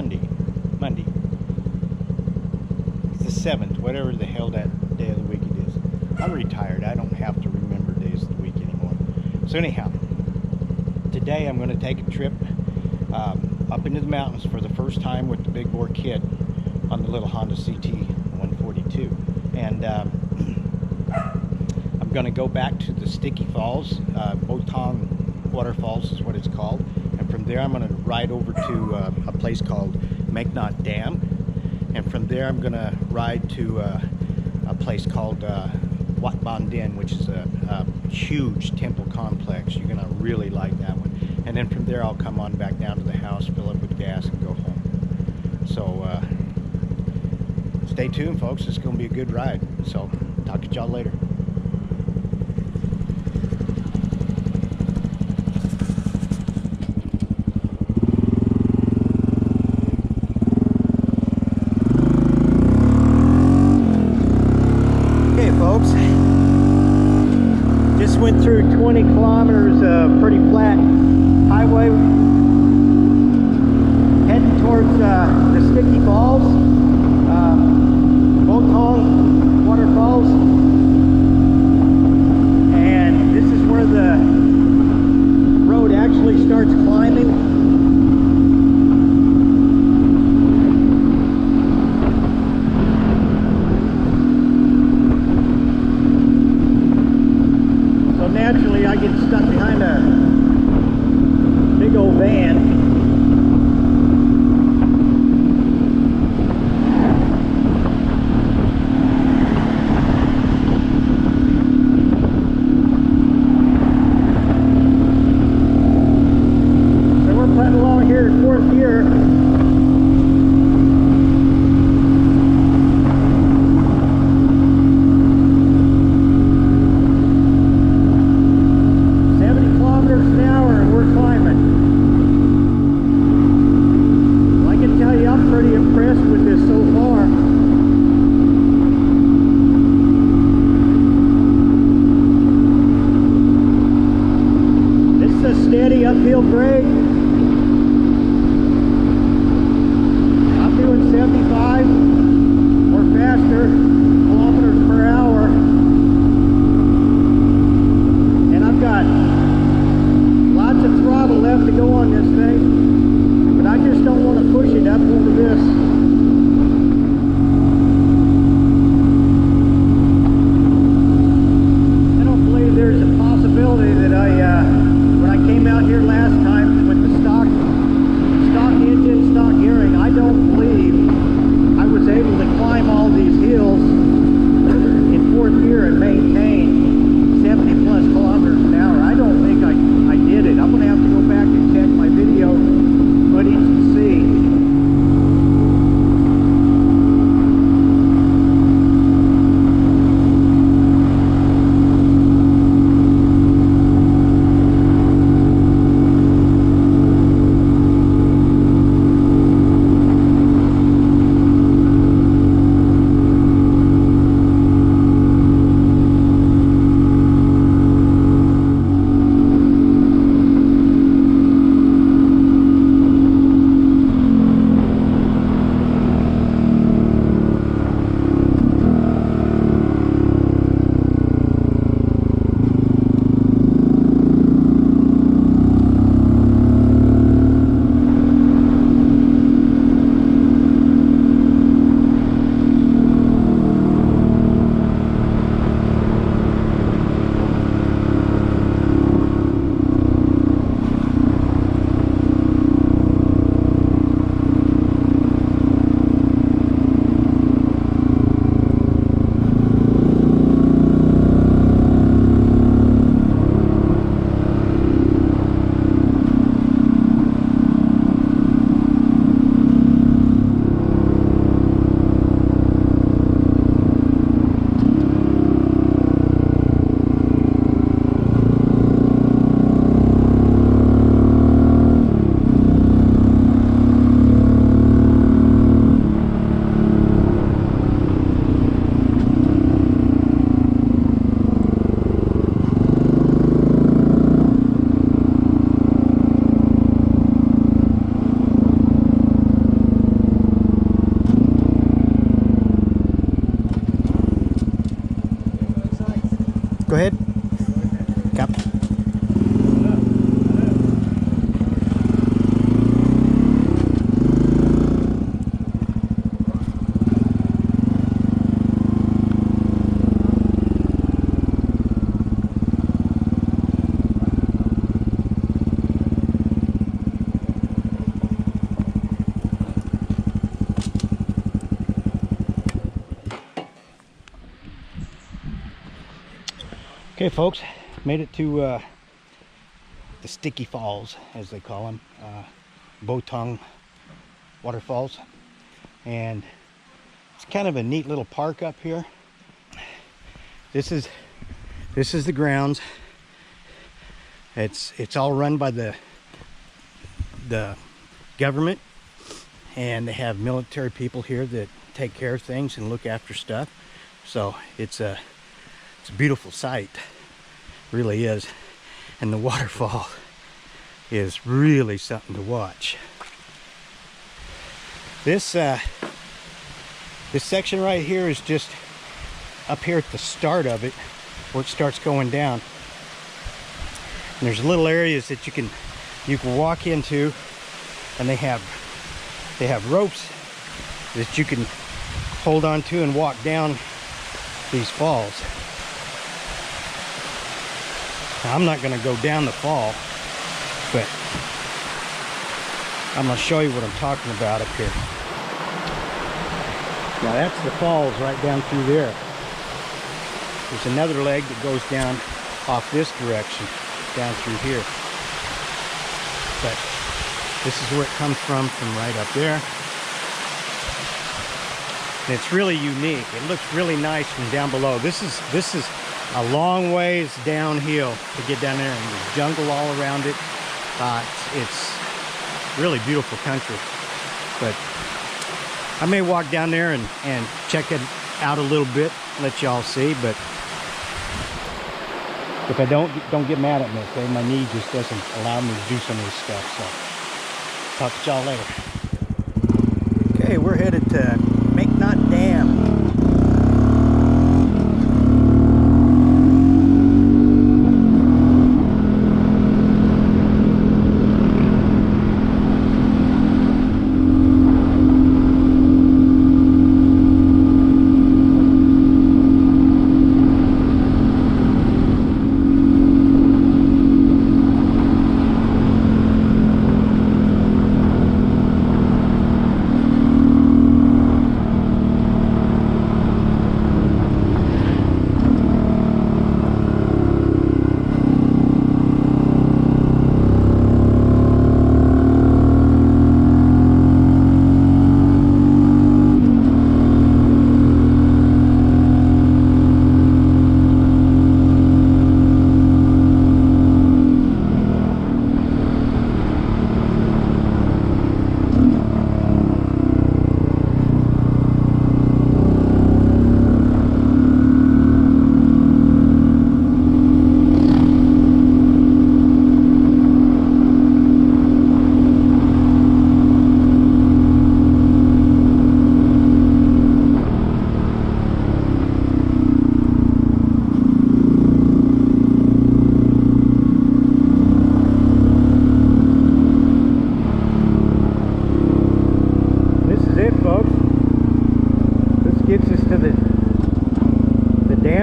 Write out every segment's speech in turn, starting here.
Monday. It's the 7th, whatever the hell that day of the week it is. I'm retired. I don't have to remember days of the week anymore. So anyhow, today I'm going to take a trip up into the mountains for the first time with the big bore kit on the little Honda CT142. And I'm going to go back to the Sticky Falls, Botong Waterfalls is what it's called. And from there I'm going to ride over to a place called Maknot Dam. And from there I'm going to ride to a place called Watmandin, which is a huge temple complex. You're going to really like that one. And then from there I'll come on back down to the house, fill up with gas, and go home. So stay tuned, folks. It's going to be a good ride. So talk to y'all later. Okay, folks. Just went through 20 kilometers of pretty flat highway, heading towards the Sticky Falls, Botong Waterfalls, and this is where the road actually starts climbing. So naturally I get stuck behind a Go ahead. Cap. Okay, folks, made it to the Sticky Falls, as they call them, Botong waterfalls, and it's kind of a neat little park up here. This is the grounds. It's all run by the government, and they have military people here that take care of things and look after stuff. So it's a beautiful sight, really is, and the waterfall is really something to watch. This section right here is just up here at the start of it, where it starts going down. And there's little areas that you can walk into, and they have ropes that you can hold on to and walk down these falls. Now, I'm not going to go down the fall, but I'm going to show you what I'm talking about up here. Now that's the falls right down through there. There's another leg that goes down off this direction, down through here. But this is where it comes from right up there. And it's really unique. It looks really nice from down below. This is a long ways downhill to get down there, and there's jungle all around it. It's really beautiful country. But I may walk down there and check it out a little bit, let y'all see. But if I don't get mad at me, okay? My knee just doesn't allow me to do some of this stuff. So talk to y'all later. Okay, we're headed to Maknot Dam.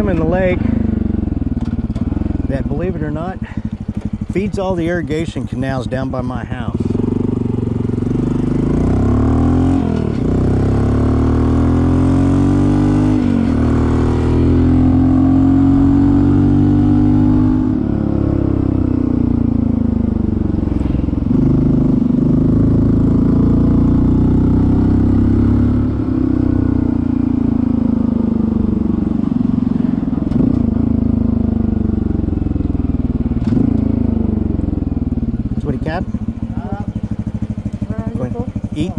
In the lake that, believe it or not, feeds all the irrigation canals down by my house. Cap? Eat.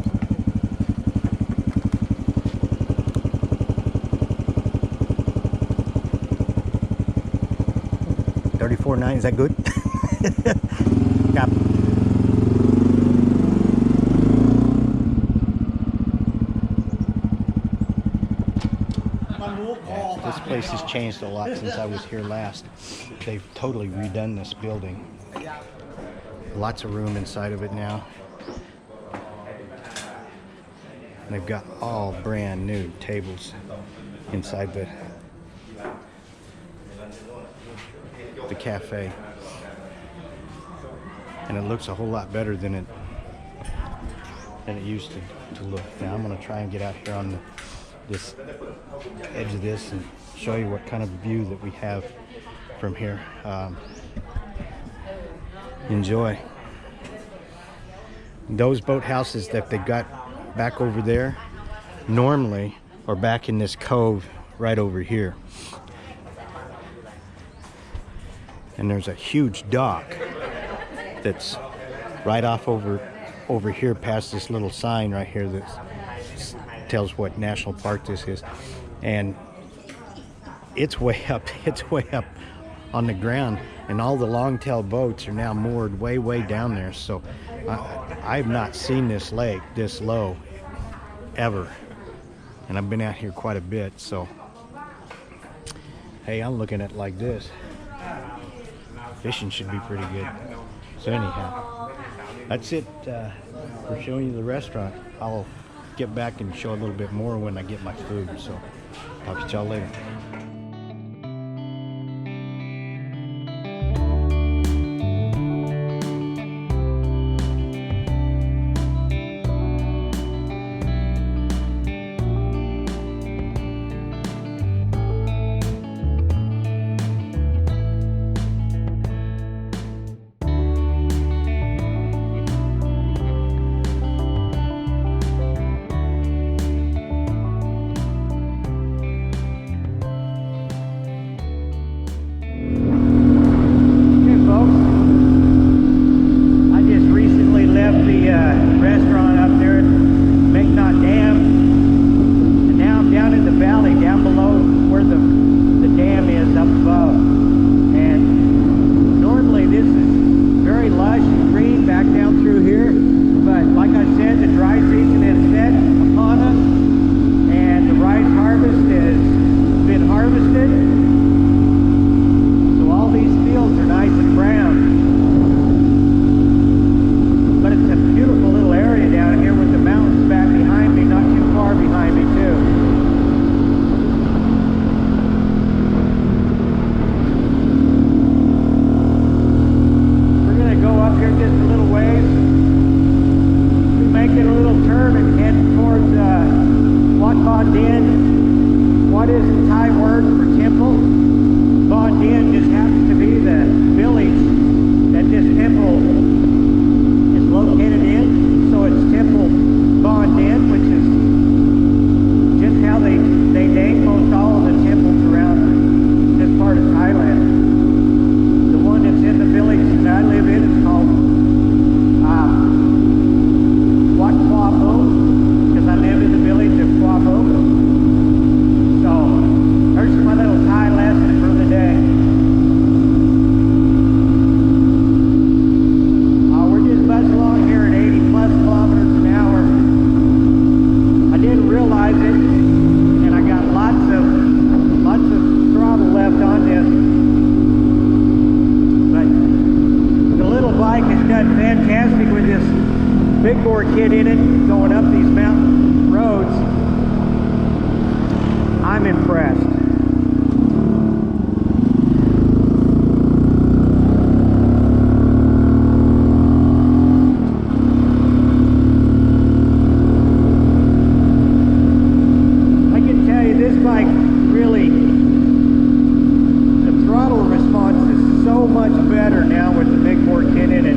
$34.9, is that good? Cap. This place has changed a lot since I was here last. They've totally redone this building. Lots of room inside of it now. And they've got all brand new tables inside the cafe. And it looks a whole lot better than it used to look. Now I'm going to try and get out here on this edge of this and show you what kind of view that we have from here. Enjoy. Those boathouses that they got back over there normally are back in this cove right over here. And there's a huge dock that's right off over here past this little sign right here that tells what national park this is. And it's way up on the ground, and all the long-tail boats are now moored way down there. So I've not seen this lake this low ever, and I've been out here quite a bit. So hey, I'm looking at it like this. Fishing should be pretty good. So anyhow, that's it for showing you the restaurant. I'll get back and show a little bit more when I get my food. So talk to y'all later. Restaurant up there at Maknot Dam, and now I'm down in the valley down below where the dam is up above. And normally this is very lush and green back down through here, but like I said, the dry season has set upon us, and the rice harvest has been harvested, so all these fields are nice and brown. But it's a beautiful little area down here with the mountains back behind me, not too far behind me too. We're going to go up here just a little ways. We make it a little turn and head towards Watmandin. What is the Thai word for temple? Watmandin just happens to be the village that this temple located in, so it's Temple Watmandin, which is just how they name most all of the temples around this part of Thailand. The one that's in the village that I live in is called Watmandin, because I live in the village of Watmandin. So there's my little Thai lesson for the day. Along here at 80+ kilometers an hour. I didn't realize it, and I got lots of throttle left on this. But the little bike has done fantastic with this big bore kit in it, going up these mountain roads. I'm impressed. This bike really, the throttle response is so much better now with the big bore kit in it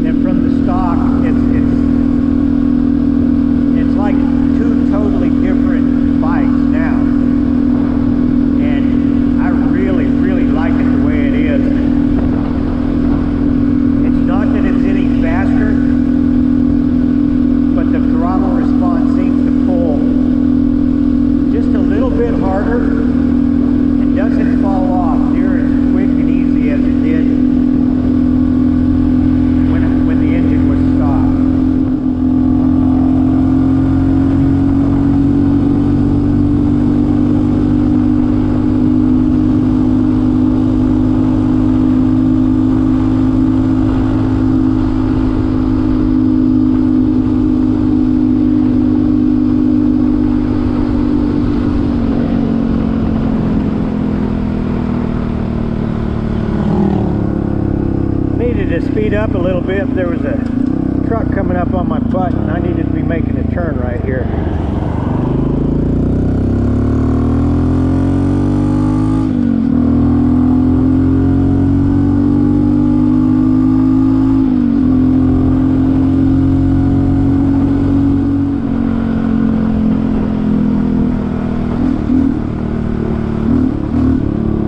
than from the stock. It's like two totally different bikes now, and I really like it the way it is. It's not that it's any faster, but the throttle response seems to pull just a little bit harder and doesn't fall off near as quick and easy as it did when the engine was stopped. bit, there was a truck coming up on my butt and I needed to be making a turn right here.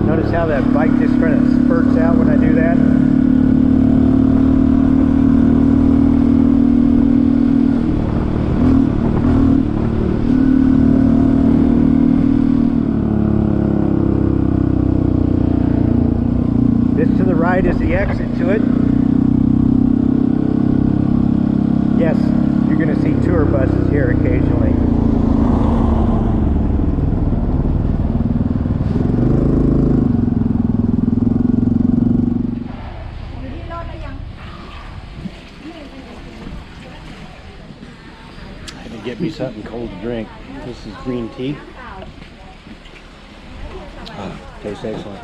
Notice how that bike just kind of spurts out when I do that? This to the right is the exit to it. Yes, you're going to see tour buses here occasionally. Get me something cold to drink. This is green tea. Tastes excellent.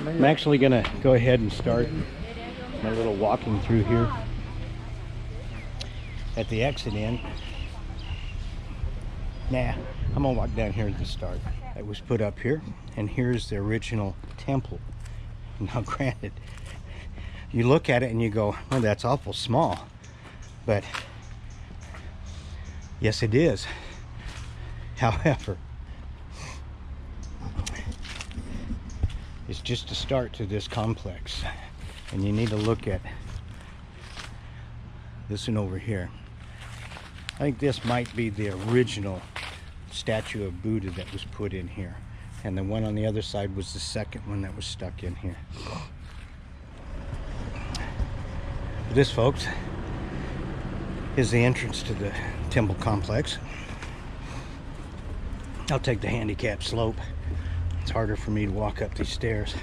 I'm actually going to go ahead and start my little walking through here at the exit end. Nah, I'm going to walk down here at the start. It was put up here, and here's the original temple. Now granted, you look at it and you go, oh, that's awful small. But yes, it is. However, it's just a start to this complex, and you need to look at this one over here. I think this might be the original statue of Buddha that was put in here, and the one on the other side was the second one that was stuck in here. This, folks, is the entrance to the temple complex. I'll take the handicap slope. It's harder for me to walk up these stairs.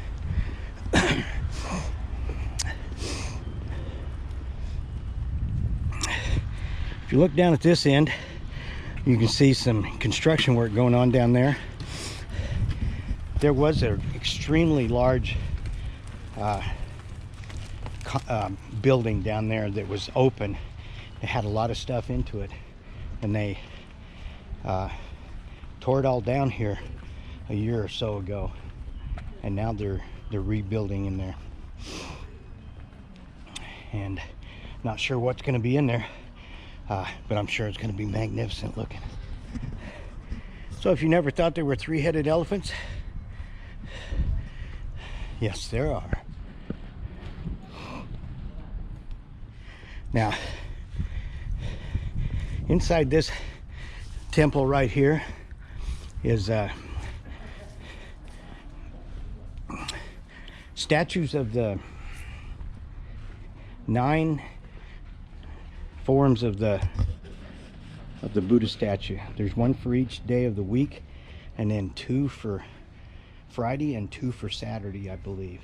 If you look down at this end, you can see some construction work going on down there. There was an extremely large building down there that was open. It had a lot of stuff into it, and they tore it all down here a year or so ago, and now they're rebuilding in there, and not sure what's going to be in there, but I'm sure it's going to be magnificent looking. So if you never thought there were three-headed elephants, yes, there are. Now, inside this temple right here is statues of the 9 forms of the Buddha statue. There's one for each day of the week, and then 2 for Friday and 2 for Saturday, I believe.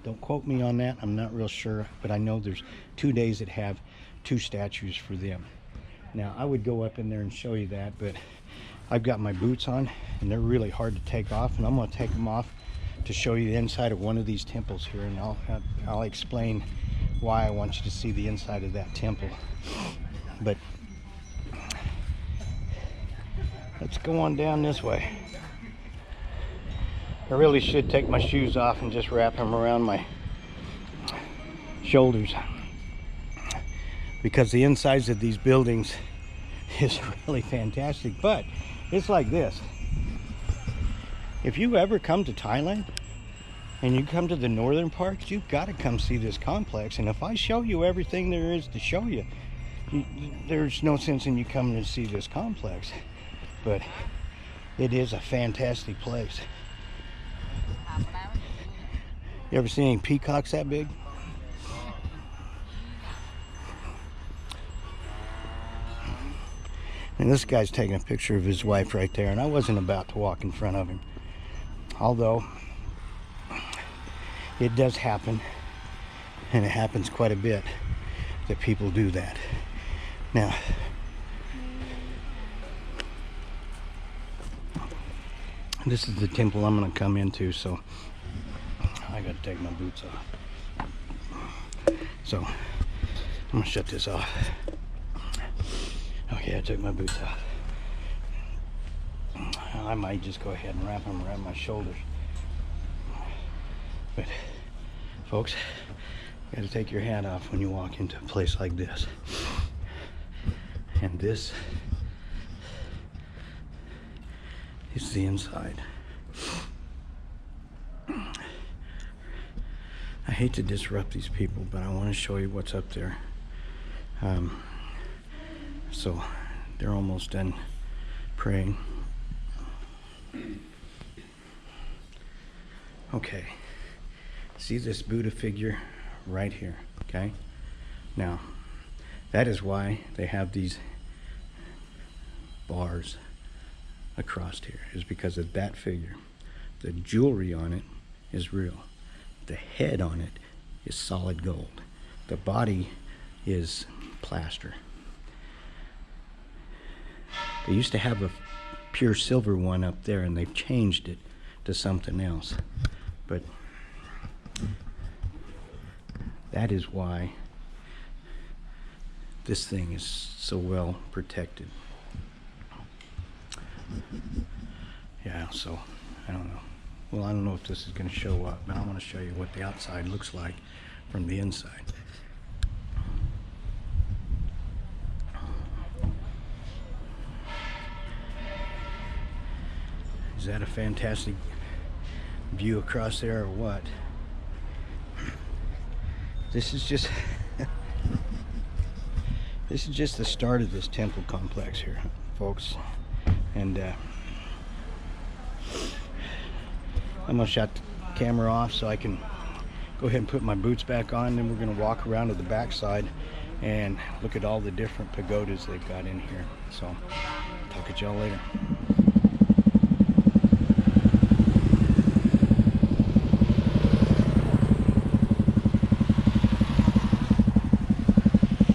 Don't quote me on that, I'm not real sure, but I know there's 2 days that have 2 statues for them. Now, I would go up in there and show you that, but I've got my boots on, and they're really hard to take off, and I'm going to take them off to show you the inside of one of these temples here, and I'll explain why I want you to see the inside of that temple. But let's go on down this way. I really should take my shoes off and just wrap them around my shoulders, because the insides of these buildings is really fantastic. But it's like this: if you ever come to Thailand and you come to the northern parts, you've got to come see this complex. And if I show you everything there is to show you, there's no sense in you coming to see this complex. But it is a fantastic place. You ever seen any peacocks that big? And this guy's taking a picture of his wife right there, and I wasn't about to walk in front of him. Although it does happen, and it happens quite a bit, that people do that. Now, this is the temple I'm going to come into, so I got to take my boots off. So I'm gonna shut this off. Okay, I took my boots off. I might just go ahead and wrap them around my shoulders. But folks, you gotta take your hat off when you walk into a place like this. And this is the inside. I hate to disrupt these people, but I want to show you what's up there. So they're almost done praying. Okay, see this Buddha figure right here, okay? Now, that is why they have these bars across here, is because of that figure. The jewelry on it is real. The head on it is solid gold. The body is plaster. They used to have a pure silver one up there, and they've changed it to something else. But that is why this thing is so well protected. Yeah, so I don't know. Well, I don't know if this is going to show up, but I want to show you what the outside looks like from the inside. Is that a fantastic view across there or what? This is just this is just the start of this temple complex here, folks. And I'm gonna shut the camera off so I can go ahead and put my boots back on. Then we're gonna walk around to the back side and look at all the different pagodas they've got in here. So talk to y'all later.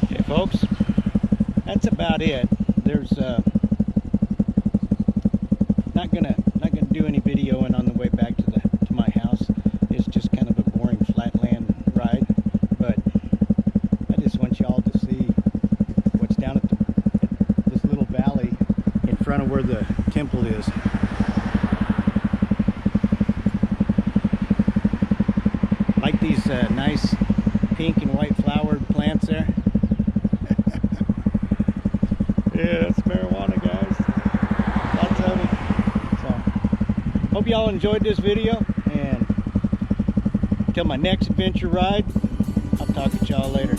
Okay, folks, that's about it. There's not gonna do any videoing on the way back to my house. It's just kind of a boring flatland ride, but I just want y'all to see what's down at this little valley in front of where the temple is. Like these nice pink and white flowered plants there. Yeah, that's marijuana, guys. Lots of it. Hope y'all enjoyed this video, and until my next adventure ride, I'll talk to y'all later.